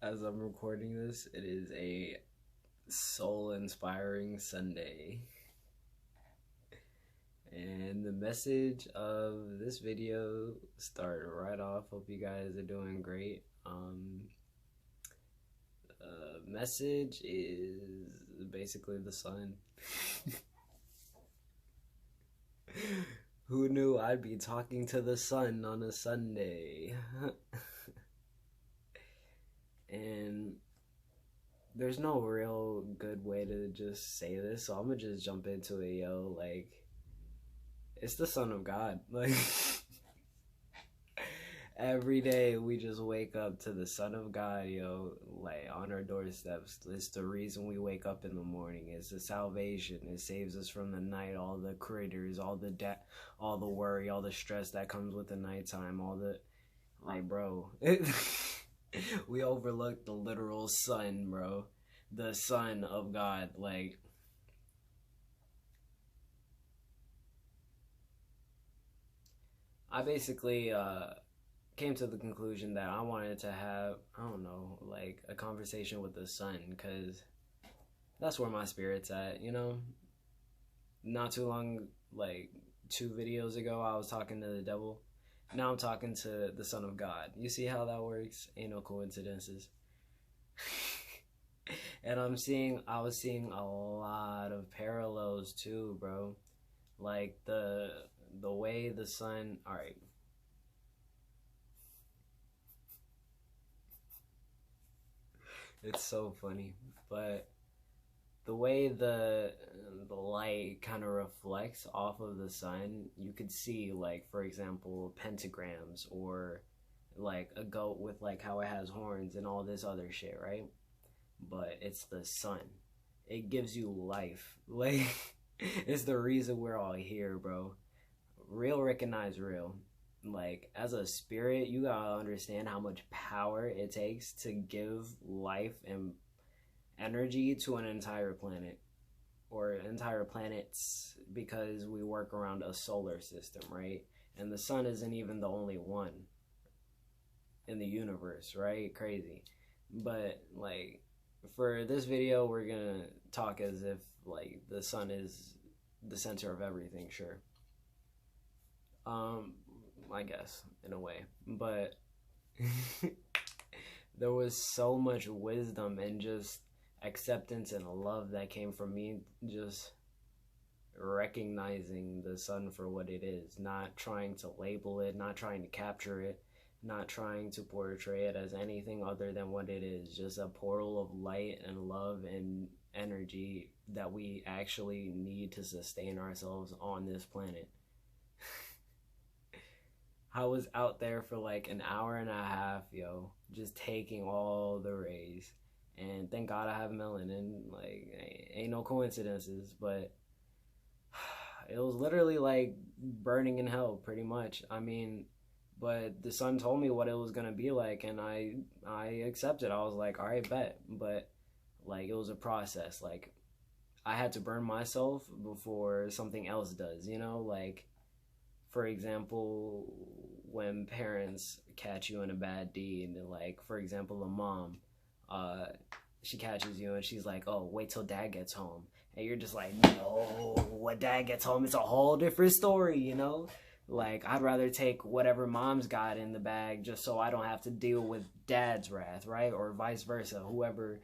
As I'm recording this, it is a soul inspiring Sunday. And the message of this video, start right off. Hope you guys are doing great. Message is basically the sun. Who knew I'd be talking to the sun on a Sunday? And there's no real good way to just say this, so I'm gonna just jump into it, yo. Like, it's the Son of God. Like, every day we just wake up to the Son of God, yo. Like, on our doorsteps. It's the reason we wake up in the morning. It's the salvation. It saves us from the night, all the critters, all the all the worry, all the stress that comes with the nighttime, all the, like, bro. We overlook the literal sun, bro. The Son of God. Like, I basically came to the conclusion that I wanted to have, I don't know, like a conversation with the sun, because that's where my spirit's at, you know? Not too long, like 2 videos ago, I was talking to the devil. Now I'm talking to the Son of God. You see how that works? Ain't no coincidences. And I was seeing a lot of parallels too, bro. Like the way the sun, all right. It's so funny, but the way the light kind of reflects off of the sun, you could see, like, for example, pentagrams, or like a goat with like how it has horns and all this other shit, right? But it's the sun. It gives you life. Like, it's the reason we're all here, bro. Real recognize real. Like, as a spirit, you gotta understand how much power it takes to give life and energy to an entire planet, or entire planets, because we work around a solar system, right? And the sun isn't even the only one in the universe, right? Crazy. But, like, for this video, we're gonna talk as if, like, the sun is the center of everything, sure. I guess, in a way. But there was so much wisdom and just acceptance and love that came from me just recognizing the sun for what it is, not trying to label it, not trying to capture it, not trying to portray it as anything other than what it is, just a portal of light and love and energy that we actually need to sustain ourselves on this planet. I was out there for like an hour and a half, yo, just taking all the rays. And thank God I have melanin. Like, ain't no coincidences, but it was literally like burning in hell, pretty much. I mean, but the sun told me what it was gonna be like, and I accepted. I was like, all right, bet. But like, it was a process. Like, I had to burn myself before something else does, you know? Like, for example, when parents catch you in a bad deed, like, for example, a mom, she catches you and she's like, oh, wait till dad gets home. And you're just like, no, when dad gets home, it's a whole different story, you know? Like, I'd rather take whatever mom's got in the bag just so I don't have to deal with dad's wrath, right? Or vice versa, whoever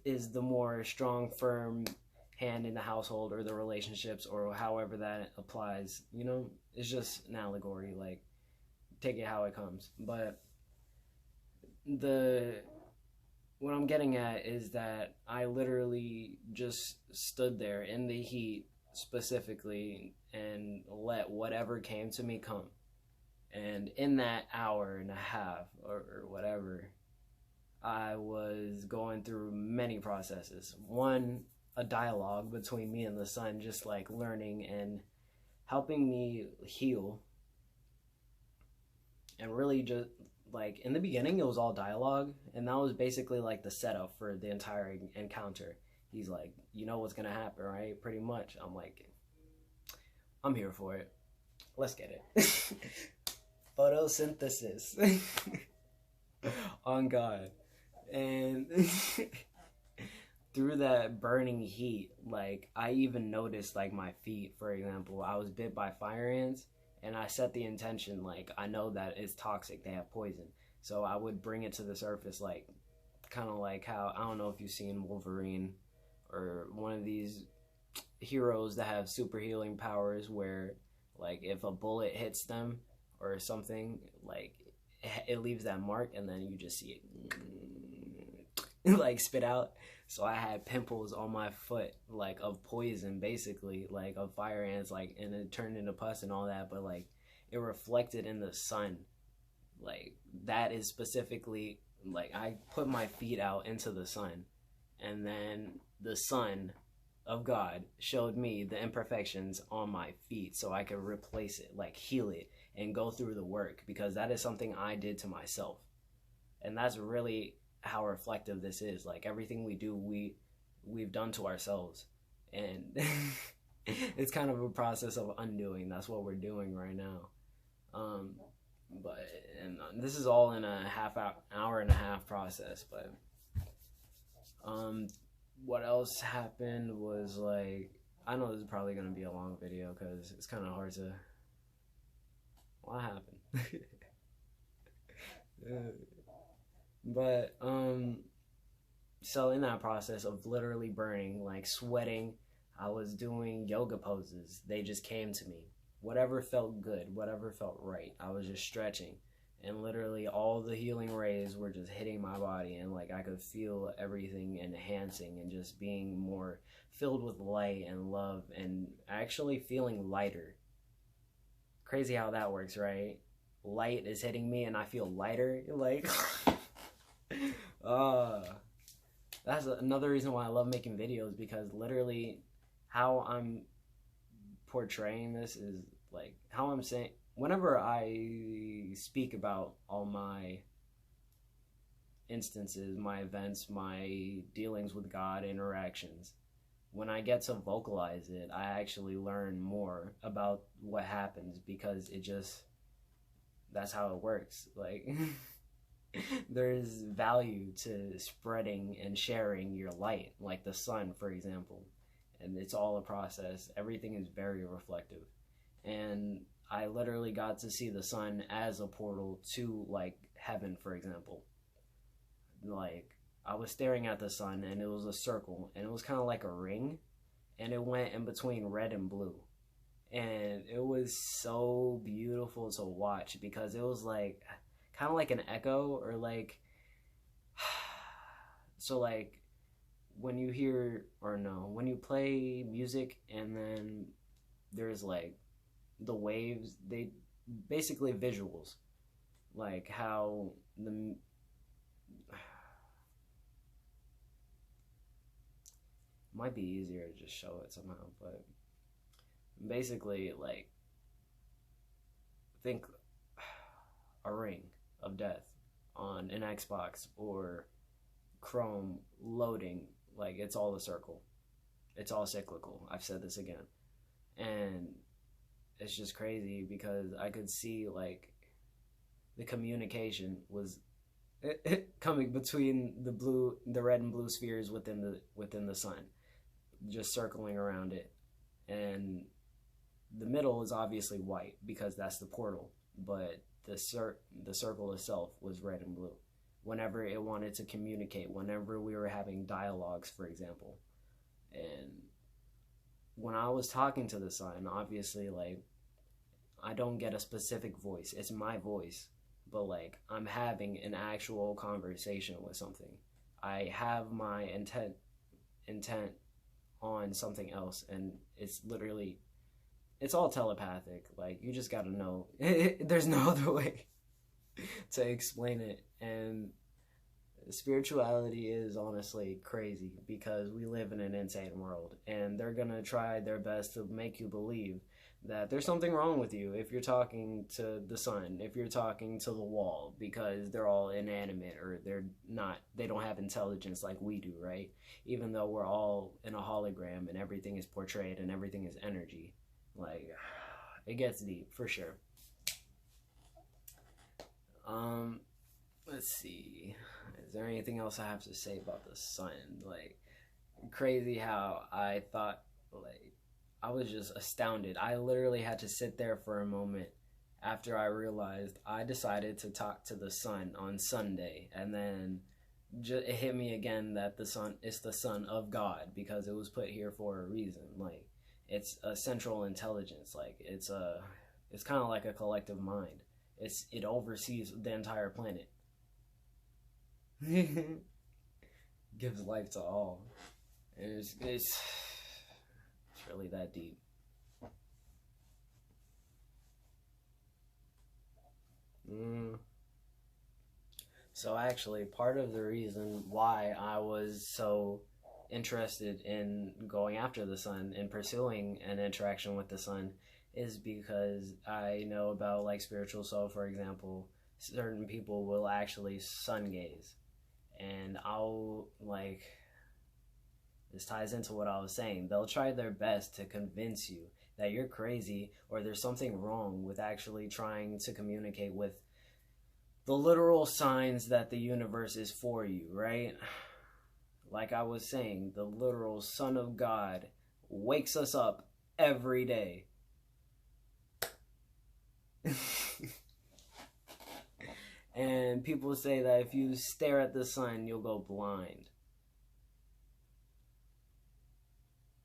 is the more strong, firm hand in the household or the relationships, or however that applies, you know? It's just an allegory, like, take it how it comes. But what I'm getting at is that I literally just stood there in the heat, specifically, and let whatever came to me come. And in that hour and a half, or whatever, I was going through many processes. One, a dialogue between me and the sun, just like learning and helping me heal. And really, just like, in the beginning, it was all dialogue, and that was basically like the setup for the entire encounter. He's like, you know what's gonna happen, right? Pretty much. I'm like, I'm here for it. Let's get it. Photosynthesis. On God. And through that burning heat, like I even noticed like my feet, for example, I was bit by fire ants, and I set the intention like I know that it's toxic, they have poison. So I would bring it to the surface, like kind of like how, I don't know if you've seen Wolverine or one of these heroes that have super healing powers where like if a bullet hits them or something, like it leaves that mark and then you just see it like spit out. So I had pimples on my foot, like of poison, basically, like of fire ants, like, and it turned into pus and all that. But like, it reflected in the sun. Like that is specifically like I put my feet out into the sun, and then the sun of God showed me the imperfections on my feet, so I could replace it, like heal it, and go through the work, because that is something I did to myself, and that's really how reflective this is. Like everything we do, we've done to ourselves, and it's kind of a process of undoing. That's what we're doing right now. But and this is all in a hour and a half process. But what else happened was like, I know this is probably gonna be a long video because it's kind of hard to. What happened? But so in that process of literally burning, like sweating, I was doing yoga poses. They just came to me. Whatever felt good, whatever felt right. I was just stretching, and literally all the healing rays were just hitting my body, and like I could feel everything enhancing and just being more filled with light and love and actually feeling lighter. Crazy how that works, right? Light is hitting me and I feel lighter. Like that's another reason why I love making videos, because literally how I'm portraying this is like how I'm saying, whenever I speak about all my instances, my events, my dealings with God, interactions, when I get to vocalize it, I actually learn more about what happens, because it just, that's how it works. Like there's value to spreading and sharing your light, like the sun, for example. And it's all a process. Everything is very reflective. And I literally got to see the sun as a portal to like heaven, for example. Like I was staring at the sun and it was a circle and it was kind of like a ring, and it went in between red and blue. And it was so beautiful to watch, because it was like kind of like an echo, or like so like when you hear, or no, when you play music and then there's like the waves, they basically visuals, like how the might be easier to just show it somehow, but basically like think a ring of death on an Xbox or Chrome loading, like it's all a circle, it's all cyclical. I've said this again, and it's just crazy because I could see like the communication was coming between the red and blue spheres within the sun, just circling around it, and the middle is obviously white because that's the portal, but the circle itself was red and blue whenever it wanted to communicate, whenever we were having dialogues, for example. And when I was talking to the sun, obviously, like, I don't get a specific voice. It's my voice, but like I'm having an actual conversation with something. I have my intent on something else, and it's literally, it's all telepathic. Like you just gotta know. There's no other way to explain it. And spirituality is honestly crazy because we live in an insane world, and they're gonna try their best to make you believe that there's something wrong with you if you're talking to the sun, if you're talking to the wall, because they're all inanimate, or they don't have intelligence like we do, right? Even though we're all in a hologram and everything is portrayed and everything is energy. Like, it gets deep for sure. Let's see. Is there anything else I have to say about the sun? Like, crazy how I thought, like, I was just astounded. I literally had to sit there for a moment after I realized I decided to talk to the sun on Sunday, and then it hit me again that the sun is the son of God because it was put here for a reason. Like, it's a central intelligence. Like, it's kind of like a collective mind. It oversees the entire planet. Gives life to all. And it's really that deep. So actually, part of the reason why I was so interested in going after the sun and pursuing an interaction with the sun is because I know about, like, spiritual soul, for example. Certain people will actually sun gaze, and I'll, like, this ties into what I was saying. They'll try their best to convince you that you're crazy or there's something wrong with actually trying to communicate with the literal signs that the universe is for you, right? Like I was saying, the literal Son of God wakes us up every day. And people say that if you stare at the sun, you'll go blind.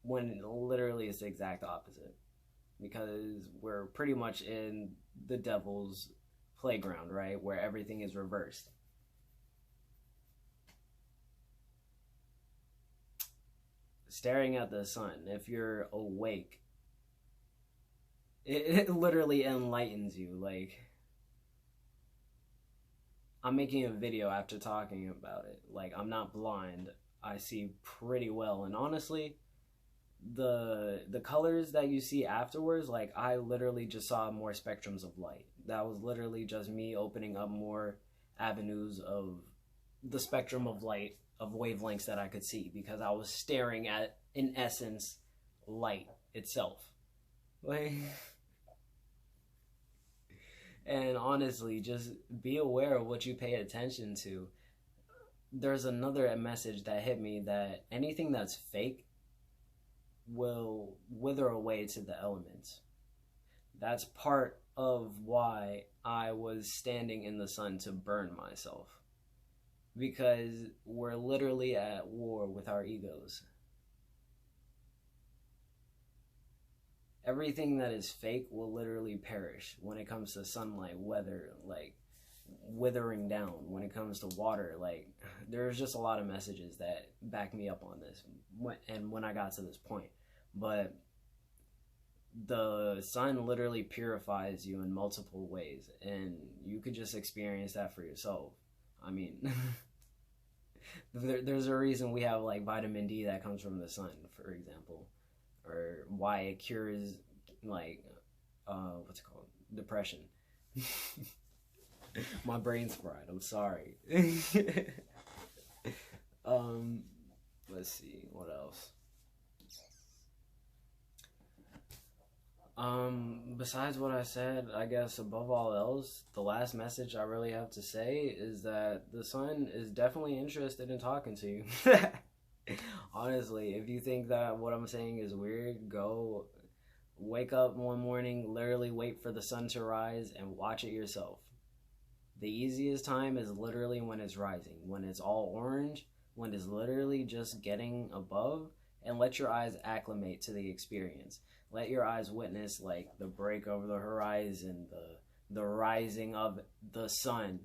When literally it's the exact opposite. Because we're pretty much in the devil's playground, right? Where everything is reversed. Staring at the sun, if you're awake, it literally enlightens you. Like, I'm making a video after talking about it. Like, I'm not blind. I see pretty well. And honestly, the colors that you see afterwards, like, I literally just saw more spectrums of light. That was literally just me opening up more avenues of the spectrum of light, of wavelengths that I could see, because I was staring at, in essence, light itself. Like, and honestly, just be aware of what you pay attention to. There's another message that hit me, that anything that's fake will wither away to the elements. That's part of why I was standing in the sun to burn myself. Because we're literally at war with our egos. Everything that is fake will literally perish when it comes to sunlight, weather, like withering down. When it comes to water, like, there's just a lot of messages that back me up on this, and when I got to this point. But the sun literally purifies you in multiple ways, and you could just experience that for yourself. I mean, there's a reason we have, like, vitamin D that comes from the sun, for example, or why it cures, like, what's it called? Depression. My brain's fried. I'm sorry. Let's see, what else? Besides what I said, I guess above all else, the last message I really have to say is that the sun is definitely interested in talking to you. Honestly, if you think that what I'm saying is weird, go wake up one morning, literally wait for the sun to rise and watch it yourself. The easiest time is literally when it's rising, when it's all orange, when it's literally just getting above, and let your eyes acclimate to the experience. Let your eyes witness, like, the break over the horizon, the rising of the sun.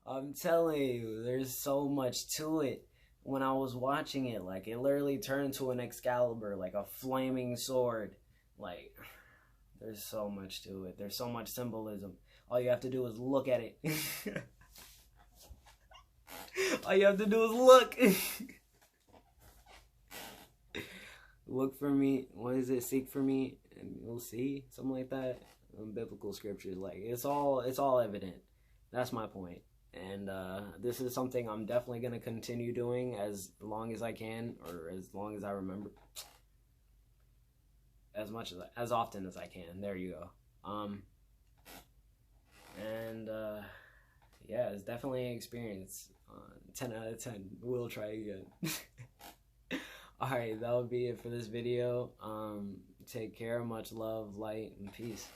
I'm telling you, there's so much to it. When I was watching it, like, it literally turned to an Excalibur, like a flaming sword. Like, there's so much to it. There's so much symbolism. All you have to do is look at it. All you have to do is look. Look for me. What is it? Seek for me, and you'll see. Something like that. Biblical scriptures, like, it's all evident. That's my point. And this is something I'm definitely gonna continue doing as long as I can, or as long as I remember. As often as I can. There you go. yeah, it's definitely an experience. 10 out of 10. We'll try again. Alright, that'll be it for this video. Take care, much love, light, and peace.